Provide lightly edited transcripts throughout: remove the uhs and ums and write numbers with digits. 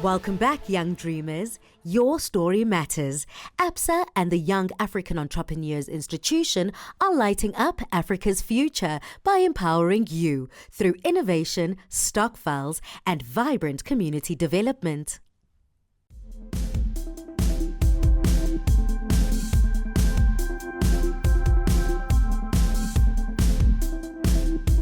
Welcome back, young dreamers. Your story matters. Absa and the Young African Entrepreneurs Institution are lighting up Africa's future by empowering you through innovation, stock files, and vibrant community development.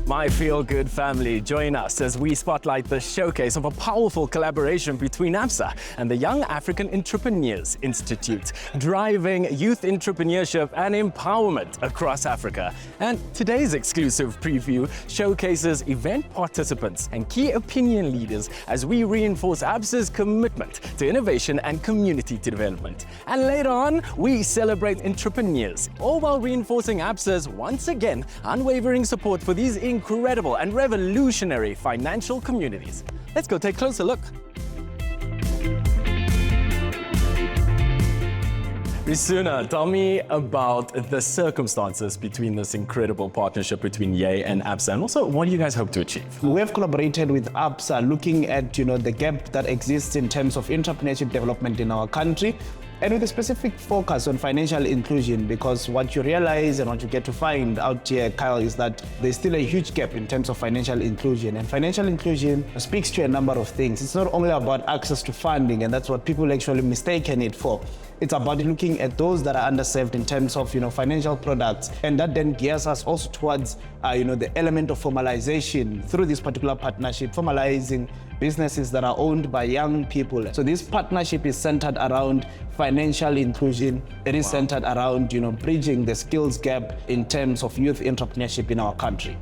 My feel-good family, join us as we spotlight the showcase of a powerful collaboration between Absa and the Young African Entrepreneurs Institute, driving youth entrepreneurship and empowerment across Africa. And today's exclusive preview showcases event participants and key opinion leaders as we reinforce Absa's commitment to innovation and community development. And later on, we celebrate entrepreneurs, all while reinforcing Absa's, once again, unwavering support for these incredible and revolutionary financial communities. Let's go take a closer look. Risuna, tell me about the circumstances between this incredible partnership between YAEI and Absa, and also what do you guys hope to achieve? We have collaborated with Absa looking at the gap that exists in terms of entrepreneurship development in our country, and with a specific focus on financial inclusion, because what you realize and what you get to find out here, Kyle, is that there's still a huge gap in terms of financial inclusion. And financial inclusion speaks to a number of things. It's not only about access to funding, and that's what people actually mistaken it for. It's about looking at those that are underserved in terms of financial products, and that then gears us also towards the element of formalization through this particular partnership, formalizing businesses that are owned by young people. So this partnership is centered around financial inclusion. It is centered around bridging the skills gap in terms of youth entrepreneurship in our country.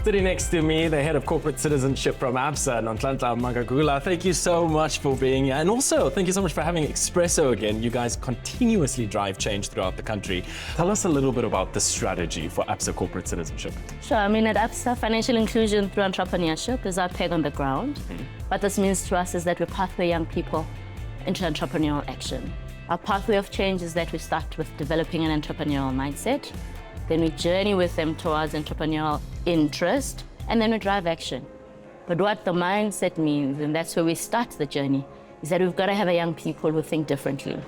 Sitting next to me, the head of corporate citizenship from Absa, Nonhlanhla Magagula. Thank you so much for being here. And also, thank you so much for having Expresso again. You guys continuously drive change throughout the country. Tell us a little bit about the strategy for Absa corporate citizenship. Sure. At Absa, financial inclusion through entrepreneurship is our peg on the ground. What this means to us is that we pathway young people into entrepreneurial action. Our pathway of change is that we start with developing an entrepreneurial mindset. Then we journey with them towards entrepreneurial interest, and then we drive action. But what the mindset means, and that's where we start the journey, is that we've got to have a young people who think differently.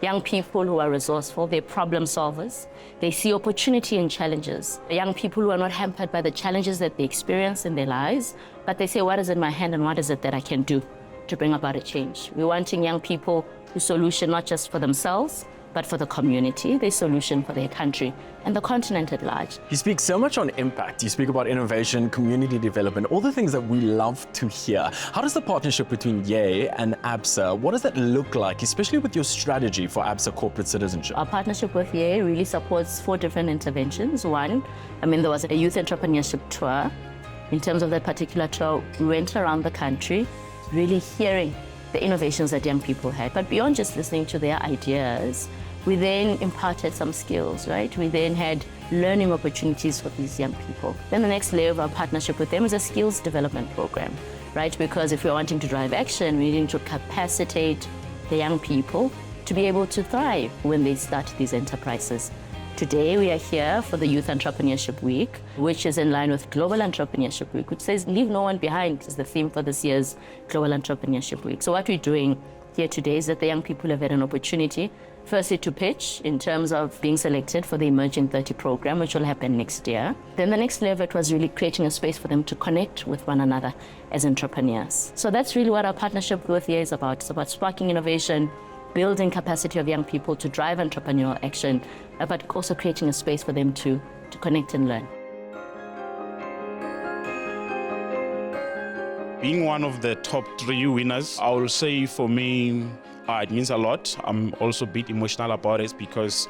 Young people who are resourceful, they're problem solvers, they see opportunity in challenges. Young people who are not hampered by the challenges that they experience in their lives, but they say, what is in my hand and what is it that I can do to bring about a change? We're wanting young people who solution not just for themselves, but for the community, their solution for their country and the continent at large. You speak so much on impact. You speak about innovation, community development, all the things that we love to hear. How does the partnership between YAEI and Absa, what does that look like, especially with your strategy for Absa corporate citizenship? Our partnership with YAEI really supports 4 different interventions. One, there was a youth entrepreneurship tour. In terms of that particular tour, we went around the country, really hearing the innovations that young people had. But beyond just listening to their ideas, we then imparted some skills, right? We then had learning opportunities for these young people. Then the next layer of our partnership with them is a skills development program, right? Because if we're wanting to drive action, we need to capacitate the young people to be able to thrive when they start these enterprises. Today, we are here for the Youth Entrepreneurship Week, which is in line with Global Entrepreneurship Week, which says, leave no one behind, is the theme for this year's Global Entrepreneurship Week. So what we're doing here today is that the young people have had an opportunity, firstly to pitch in terms of being selected for the Emerging 30 program, which will happen next year. Then the next layer of it was really creating a space for them to connect with one another as entrepreneurs. So that's really what our partnership with YAEI is about. It's about sparking innovation, building capacity of young people to drive entrepreneurial action, but also creating a space for them to connect and learn. Being one of the top 3 winners, I will say for me, it means a lot. I'm also a bit emotional about it because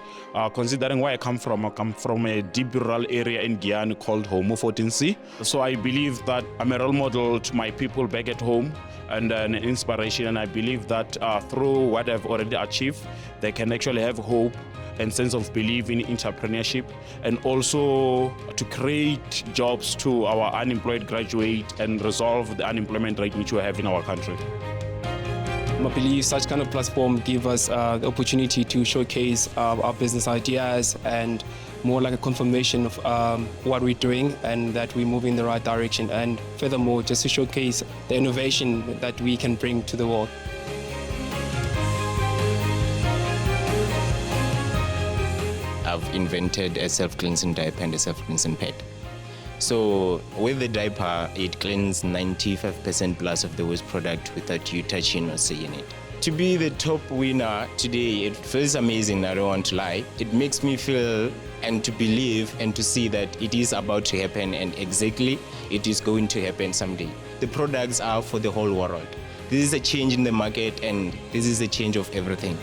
considering where I come from a deep rural area in Guyana called Homo 14C. So I believe that I'm a role model to my people back at home and an inspiration. And I believe that through what I've already achieved, they can actually have hope and sense of belief in entrepreneurship, and also to create jobs to our unemployed graduates and resolve the unemployment rate which we have in our country. I believe such kind of platform give us the opportunity to showcase our business ideas and more like a confirmation of what we're doing and that we move in the right direction. And furthermore, just to showcase the innovation that we can bring to the world. I've invented a self-cleansing diaper and a self-cleansing pad. So with the diaper, it cleans 95% plus of the waste product without you touching or seeing it. To be the top winner today, it feels amazing, I don't want to lie. It makes me feel and to believe and to see that it is about to happen, and exactly it is going to happen someday. The products are for the whole world. This is a change in the market, and this is a change of everything.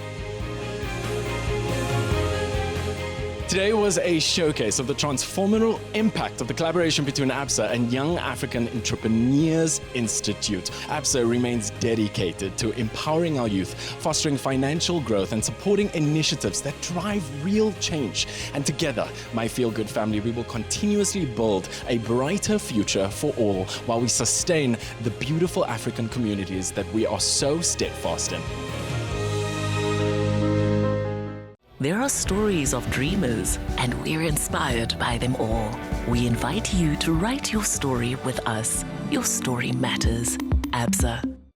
Today was a showcase of the transformational impact of the collaboration between Absa and Young African Entrepreneurs Institute. Absa remains dedicated to empowering our youth, fostering financial growth and supporting initiatives that drive real change. And together, my Feel Good family, we will continuously build a brighter future for all while we sustain the beautiful African communities that we are so steadfast in. There are stories of dreamers, and we're inspired by them all. We invite you to write your story with us. Your story matters. Absa.